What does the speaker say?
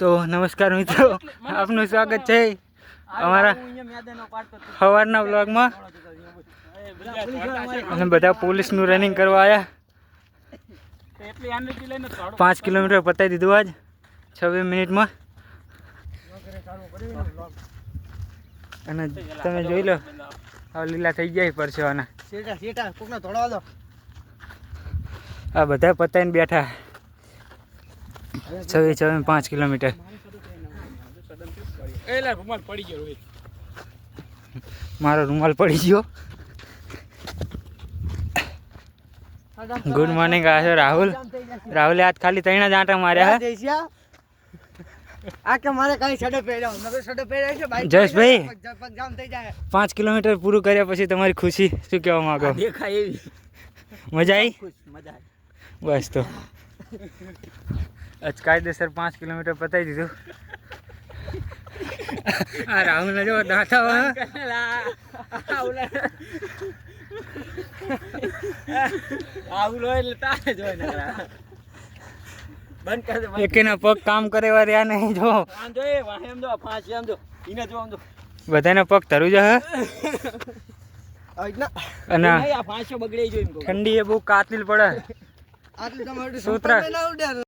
તો નમસ્કાર મિત્રો, આપનું સ્વાગત છે અમારા સવારના બ્લોગમાં. અને બધા પોલીસનું રનિંગ કરવા આવ્યા. 5 કિલોમીટર પતાવી દીધું આજ 26 મિનિટમાં. અને તમે જોઈ લો, આ લીલા થઈ ગયા પરસેવાના. આ બધા પતાવીને બેઠા. 5 કિલોમીટર. મારો રૂમાલ પડી ગયો. Good morning. આ છે રાહુલ. રાહુલે આજ ખાલી 3 જ આંટા માર્યા. જયેશભાઈ, 5 કિલોમીટર પૂરું કર્યા પછી તમારી ખુશી શું કહેવા માંગો? મજા આવી? બસ તો આજ કાયદેસર 5 કિલોમીટર પતાવી દીધું. આ રાહુલ ને જો દાંતા એકેના પગ કામ કરે વાર રહ્યા નહીં. જો બધાના પગ ધરું જ. અને ઠંડી એ બહુ કાતિલ પડે.